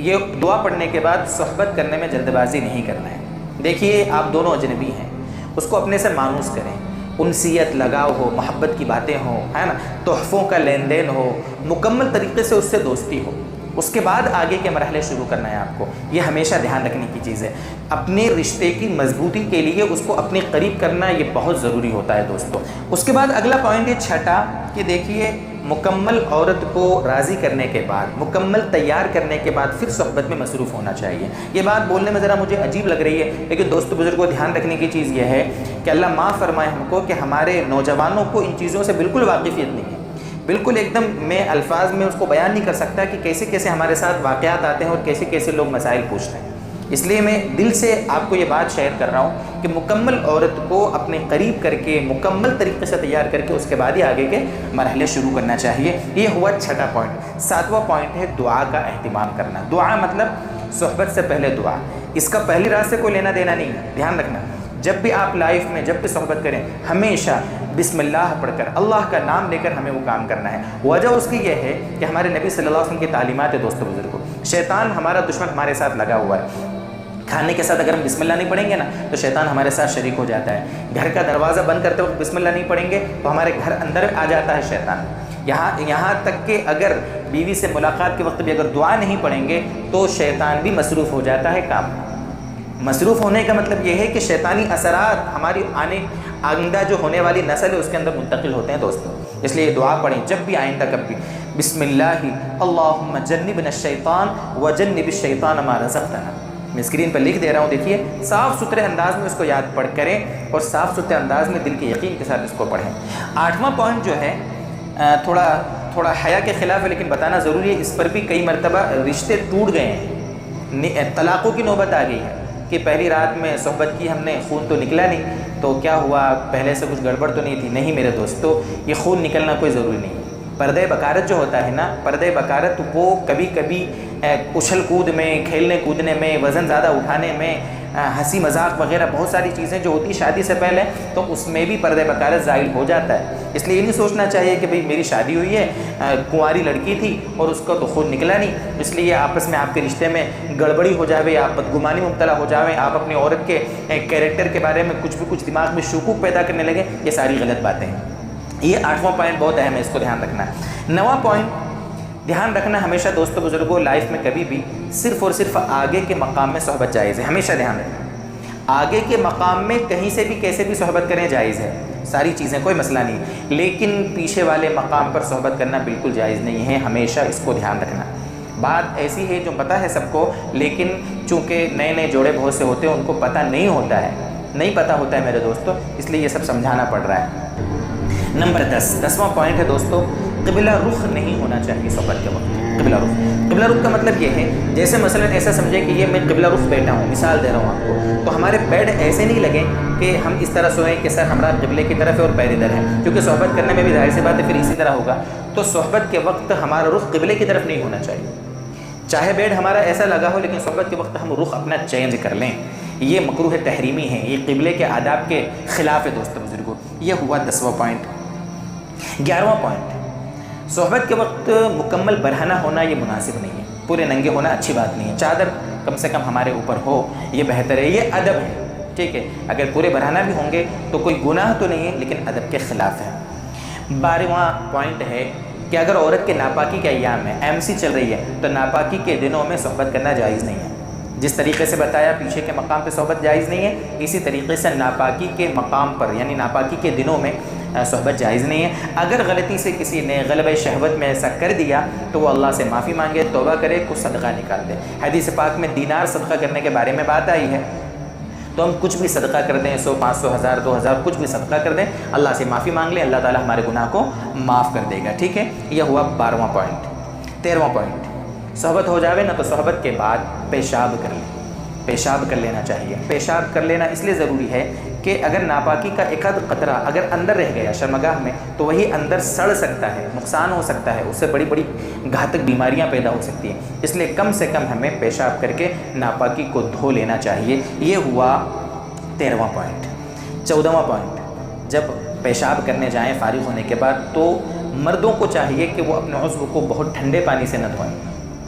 یہ دعا پڑھنے کے بعد صحبت کرنے میں جلد بازی نہیں کرنا ہے۔ دیکھیے آپ دونوں اجنبی ہیں، اس کو اپنے سے مانوس کریں، انسیت لگاؤ ہو، محبت کی باتیں ہوں، ہے نا، تحفوں کا لین دین ہو، مکمل طریقے سے اس سے دوستی ہو، اس کے بعد آگے کے مرحلے شروع کرنا ہے آپ کو۔ یہ ہمیشہ دھیان رکھنے کی چیز ہے، اپنے رشتے کی مضبوطی کے لیے اس کو اپنے قریب کرنا یہ بہت ضروری ہوتا ہے دوستو۔ اس کے بعد اگلا پوائنٹ یہ چھٹا کہ دیکھیے مکمل عورت کو راضی کرنے کے بعد، مکمل تیار کرنے کے بعد پھر صحبت میں مصروف ہونا چاہیے۔ یہ بات بولنے میں ذرا مجھے عجیب لگ رہی ہے، لیکن دوستو بزرگوں دھیان رکھنے کی چیز یہ ہے کہ اللہ معاف فرمائے ہم کو کہ ہمارے نوجوانوں کو ان چیزوں سے بالکل واقفیت نہیں ہے، بالکل ایک دم میں الفاظ میں اس کو بیان نہیں کر سکتا کہ کیسے کیسے ہمارے ساتھ واقعات آتے ہیں اور کیسے کیسے لوگ مسائل پوچھتے ہیں۔ اس لیے میں دل سے آپ کو یہ بات شیئر کر رہا ہوں کہ مکمل عورت کو اپنے قریب کر کے مکمل طریقے سے تیار کر کے اس کے بعد ہی آگے کے مرحلے شروع کرنا چاہیے۔ یہ ہوا چھٹا پوائنٹ۔ ساتواں پوائنٹ ہے دعا کا اہتمام کرنا۔ دعا مطلب صحبت سے پہلے دعا، اس کا پہلی رات سے کوئی لینا دینا نہیں ہے، دھیان رکھنا۔ جب بھی آپ لائف میں جب بھی صحبت کریں ہمیشہ بسم اللہ پڑھ کر، اللہ کا نام لے کر ہمیں وہ کام کرنا ہے۔ وجہ اس کی یہ ہے کہ ہمارے نبی صلی اللہ علیہ وسلم کی تعلیمات ہے دوستو بزرگوں۔ شیطان ہمارا دشمن ہمارے ساتھ لگا ہوا ہے، کھانے کے ساتھ اگر ہم بسم اللہ نہیں پڑھیں گے نا تو شیطان ہمارے ساتھ شریک ہو جاتا ہے۔ گھر کا دروازہ بند کرتے وقت بسم اللہ نہیں پڑھیں گے تو ہمارے گھر اندر آ جاتا ہے شیطان۔ یہاں تک کہ اگر بیوی سے ملاقات کے وقت بھی اگر دعا نہیں پڑھیں گے تو شیطان بھی مصروف ہو جاتا ہے کام۔ مصروف ہونے کا مطلب یہ ہے کہ شیطانی اثرات ہماری آئندہ جو ہونے والی نسل ہے اس کے اندر منتقل ہوتے ہیں دوستو۔ اس لیے دعا پڑھیں جب بھی آئندہ کب بھی، بسم اللہ اللہم جنبنا الشیطان وجنب الشیطان ما رزقتنا۔ میں اسکرین پر لکھ دے رہا ہوں، دیکھیے صاف ستھرے انداز میں اس کو یاد پڑھ کریں اور صاف ستھرے انداز میں دل کے یقین کے ساتھ اس کو پڑھیں۔ آٹھواں پوائنٹ جو ہے تھوڑا حیا کے خلاف ہے لیکن بتانا ضروری ہے، اس پر بھی کئی مرتبہ رشتے ٹوٹ گئے ہیں، طلاقوں کی نوبت آ گئی ہے کہ پہلی رات میں صحبت کی ہم نے، خون تو نکلا نہیں تو کیا ہوا، پہلے سے کچھ گڑبڑ تو نہیں تھی؟ نہیں میرے دوستو، یہ خون نکلنا کوئی ضروری نہیں ہے۔ پردے بکارت جو ہوتا ہے نا، پردے بکارت وہ کبھی کبھی اچھل کود میں، کھیلنے کودنے میں، وزن زیادہ اٹھانے میں، ہنسی مذاق وغیرہ بہت ساری چیزیں جو ہوتی شادی سے پہلے، تو اس میں بھی پردے بکارت ظاہر ہو جاتا ہے۔ اس لیے یہ نہیں سوچنا چاہیے کہ بھئی میری شادی ہوئی ہے، کنواری لڑکی تھی اور اس کو تو خون نکلا نہیں، اس لیے آپس میں آپ کے رشتے میں گڑبڑی ہو جاوے، آپ بدگمانی مبتلا ہو جاویں، آپ اپنی عورت کے کیریکٹر کے بارے میں کچھ دماغ میں شکوک پیدا کرنے لگے، یہ ساری غلط باتیں ہیں۔ یہ آٹھواں پوائنٹ بہت اہم ہے، اس کو دھیان رکھنا ہے۔ نواں پوائنٹ دھیان رکھنا، ہمیشہ دوستو بزرگوں لائف میں کبھی بھی صرف اور صرف آگے کے مقام میں صحبت جائز ہے، ہمیشہ دھیان رکھنا۔ آگے کے مقام میں کہیں سے بھی کیسے بھی صحبت کریں جائز ہے، ساری چیزیں کوئی مسئلہ نہیں، لیکن پیچھے والے مقام پر صحبت کرنا بالکل جائز نہیں ہے، ہمیشہ اس کو دھیان رکھنا۔ بات ایسی ہے جو پتہ ہے سب کو، لیکن چونکہ نئے جوڑے بہت سے ہوتے ہیں ان کو پتہ نہیں ہوتا ہے میرے دوستو، اس لیے یہ سب سمجھانا پڑ رہا ہے۔ نمبر 10، 10واں پوائنٹ ہے دوستو، قبلہ رخ نہیں ہونا چاہیے صحبت کے وقت۔ قبلہ رخ کا مطلب یہ ہے، جیسے مثلا ایسا سمجھے کہ یہ میں قبلہ رخ بیٹھا ہوں، مثال دے رہا ہوں آپ کو، تو ہمارے بیڈ ایسے نہیں لگے کہ ہم اس طرح سوئیں کہ سر ہمارا قبلے کی طرف ہے اور پیر ادھر ہے، کیونکہ صحبت کرنے میں بھی ظاہر سی بات ہے پھر اسی طرح ہوگا۔ تو صحبت کے وقت ہمارا رخ قبلے کی طرف نہیں ہونا چاہیے، چاہے بیڈ ہمارا ایسا لگا ہو لیکن صحبت کے وقت ہم رخ اپنا چینج کر لیں، یہ مکروہ تحریمی ہے، یہ قبلے کے آداب کے خلاف ہے دوستو بزرگوں۔ یہ ہوا 10واں پوائنٹ۔ 11واں پوائنٹ، صحبت کے وقت مکمل برہنہ ہونا یہ مناسب نہیں ہے، پورے ننگے ہونا اچھی بات نہیں ہے، چادر کم سے کم ہمارے اوپر ہو یہ بہتر ہے، یہ ادب ہے، ٹھیک ہے۔ اگر پورے برہنہ بھی ہوں گے تو کوئی گناہ تو نہیں ہے لیکن ادب کے خلاف ہے۔ 12واں پوائنٹ ہے کہ اگر عورت کے ناپاکی کے ایام میں MC چل رہی ہے تو ناپاکی کے دنوں میں صحبت کرنا جائز نہیں ہے۔ جس طریقے سے بتایا پیچھے کے مقام پہ صحبت جائز نہیں ہے، اسی طریقے سے ناپاکی کے مقام پر یعنی ناپاکی کے دنوں میں صحبت جائز نہیں ہے۔ اگر غلطی سے کسی نے غلبہ شہوت میں ایسا کر دیا تو وہ اللہ سے معافی مانگے، توبہ کرے، کچھ صدقہ نکال دے۔ حدیث پاک میں دینار صدقہ کرنے کے بارے میں بات آئی ہے، تو ہم کچھ بھی صدقہ کر دیں، 100، 500، 1000، 2000 کچھ بھی صدقہ کر دیں، اللہ سے معافی مانگ لیں، اللہ تعالیٰ ہمارے گناہ کو معاف کر دے گا، ٹھیک ہے۔ یہ ہوا 12واں پوائنٹ۔ 13واں پوائنٹ، صحبت ہو جاوے نا تو صحبت کے بعد پیشاب کر لیں، پیشاب کر لینا چاہیے۔ پیشاب کر لینا اس لیے ضروری ہے کہ اگر ناپاکی کا ایک آدھ قطرہ اگر اندر رہ گیا شرمگاہ میں تو وہی اندر سڑ سکتا ہے، نقصان ہو سکتا ہے، اس سے بڑی بڑی گھاتک بیماریاں پیدا ہو سکتی ہیں، اس لیے کم سے کم ہمیں پیشاب کر کے ناپاکی کو دھو لینا چاہیے۔ یہ ہوا 13واں پوائنٹ۔ 14واں پوائنٹ، جب پیشاب کرنے جائیں فارغ ہونے کے بعد تو مردوں کو چاہیے کہ وہ اپنے عضو کو بہت ٹھنڈے پانی سے نہ دھوئیں،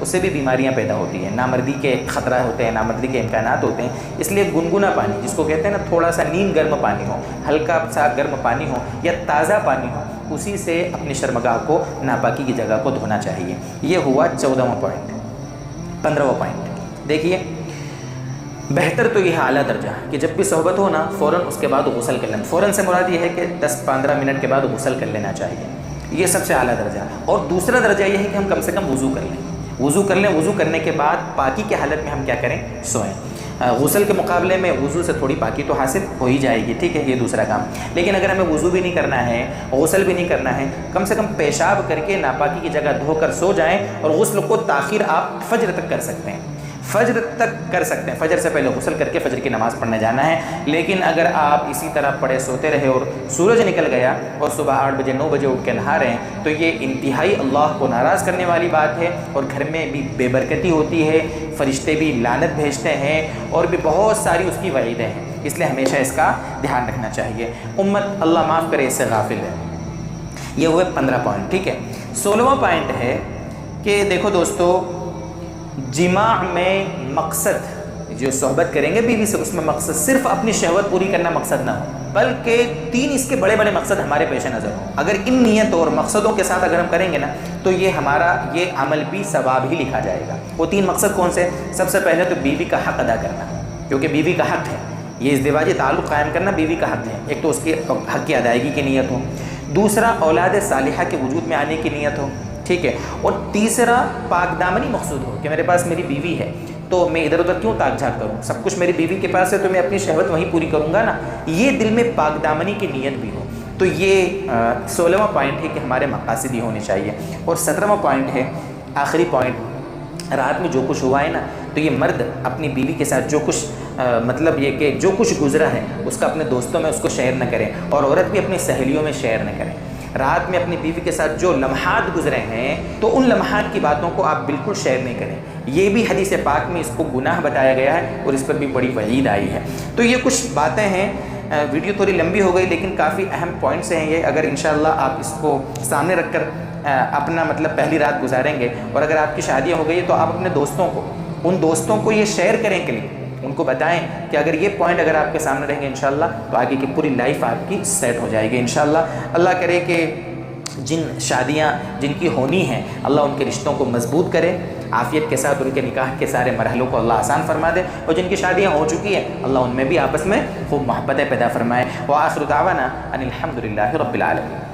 اس سے بھی بیماریاں پیدا ہوتی ہیں، نامردی کے خطرہ ہوتے ہیں، نامردی کے امکانات ہوتے ہیں۔ اس لیے گنگنا پانی، جس کو کہتے ہیں نا تھوڑا سا نیم گرم پانی ہو، ہلکا سا گرم پانی ہو یا تازہ پانی ہو، اسی سے اپنی شرمگاہ کو، ناپاکی کی جگہ کو دھونا چاہیے۔ یہ ہوا 14واں پوائنٹ۔ 15واں پوائنٹ دیکھیے، بہتر تو یہ ہے اعلیٰ درجہ کہ جب بھی صحبت ہو نا فوراً اس کے بعد غسل کر لینا۔ فوراً سے مراد یہ ہے کہ 10-15 منٹ کے بعد غسل کر لینا چاہیے، یہ سب سے اعلیٰ درجہ۔ اور دوسرا درجہ یہ ہے کہ ہم کم سے کم وضو کر لیں، وضو کر لیں۔ وضو کرنے کے بعد پاکی کے حالت میں ہم کیا کریں؟ سوئیں۔ غسل کے مقابلے میں وضو سے تھوڑی پاکی تو حاصل ہو ہی جائے گی، ٹھیک ہے، یہ دوسرا کام۔ لیکن اگر ہمیں وضو بھی نہیں کرنا ہے، غسل بھی نہیں کرنا ہے، کم سے کم پیشاب کر کے ناپاکی کی جگہ دھو کر سو جائیں، اور غسل کو تاخیر آپ فجر تک کر سکتے ہیں، فجر تک کر سکتے ہیں۔ فجر سے پہلے غسل کر کے فجر کی نماز پڑھنے جانا ہے۔ لیکن اگر آپ اسی طرح پڑے سوتے رہے اور سورج نکل گیا اور صبح 8 بجے 9 بجے اٹھ کے نہا رہے ہیں، تو یہ انتہائی اللہ کو ناراض کرنے والی بات ہے، اور گھر میں بھی بے برکتی ہوتی ہے، فرشتے بھی لعنت بھیجتے ہیں، اور بھی بہت ساری اس کی وعیدیں ہیں۔ اس لیے ہمیشہ اس کا دھیان رکھنا چاہیے۔ امت اللہ معاف کرے اس سے غافل ہے۔ یہ ہوئے 15 پوائنٹ، ٹھیک ہے۔ 16واں پوائنٹ ہے کہ دیکھو دوستو، جماع میں مقصد جو صحبت کریں گے بیوی سے، اس میں مقصد صرف اپنی شہوت پوری کرنا مقصد نہ ہو، بلکہ 3 اس کے بڑے بڑے مقصد ہمارے پیش نظر ہوں۔ اگر ان نیتوں اور مقصدوں کے ساتھ اگر ہم کریں گے نا، تو یہ ہمارا یہ عمل بھی ثواب ہی لکھا جائے گا۔ وہ 3 مقصد کون سے؟ سب سے پہلے تو بیوی کا حق ادا کرنا، کیونکہ بیوی کا حق ہے، یہ ازدواجی تعلق قائم کرنا بیوی کا حق ہے۔ ایک تو اس کے حق کی ادائیگی کی نیت ہو، دوسرا اولاد صالحہ کے وجود میں آنے کی نیت ہو، ٹھیک ہے، اور تیسرا پاک دامنی مقصود ہو کہ میرے پاس میری بیوی ہے تو میں ادھر ادھر کیوں تاک جھانک کروں، سب کچھ میری بیوی کے پاس ہے تو میں اپنی شہوت وہیں پوری کروں گا نا، یہ دل میں پاک دامنی کی نیت بھی ہو۔ تو یہ 16واں پوائنٹ ہے کہ ہمارے مقاصد ہی ہونے چاہیے۔ اور 17واں پوائنٹ ہے، آخری پوائنٹ، رات میں جو کچھ ہوا ہے نا، تو یہ مرد اپنی بیوی کے ساتھ جو کچھ مطلب یہ کہ جو کچھ گزرا ہے اس کا اپنے دوستوں میں اس کو شیئر نہ کریں، اور عورت بھی اپنی سہیلیوں میں شیئر نہ کریں۔ رات میں اپنی بیوی کے ساتھ جو لمحات گزرے ہیں تو ان لمحات کی باتوں کو آپ بالکل شیئر نہیں کریں، یہ بھی حدیث پاک میں اس کو گناہ بتایا گیا ہے، اور اس پر بھی بڑی وعید آئی ہے۔ تو یہ کچھ باتیں ہیں، ویڈیو تھوڑی لمبی ہو گئی لیکن کافی اہم پوائنٹس ہیں یہ۔ اگر انشاءاللہ آپ اس کو سامنے رکھ کر اپنا مطلب پہلی رات گزاریں گے، اور اگر آپ کی شادیاں ہو گئی تو آپ اپنے دوستوں کو، ان دوستوں کو یہ شیئر کریں کلپ، ان کو بتائیں کہ اگر یہ پوائنٹ اگر آپ کے سامنے رہیں گے انشاءاللہ تو آگے کی پوری لائف آپ کی سیٹ ہو جائے گی انشاءاللہ۔ اللہ کرے کہ جن شادیاں جن کی ہونی ہیں اللہ ان کے رشتوں کو مضبوط کرے، عافیت کے ساتھ ان کے نکاح کے سارے مرحلوں کو اللہ آسان فرما دے، اور جن کی شادیاں ہو چکی ہیں اللہ ان میں بھی آپس میں خوب محبتیں پیدا فرمائے۔ وآخر دعوانا ان الحمد للہ رب العالمین۔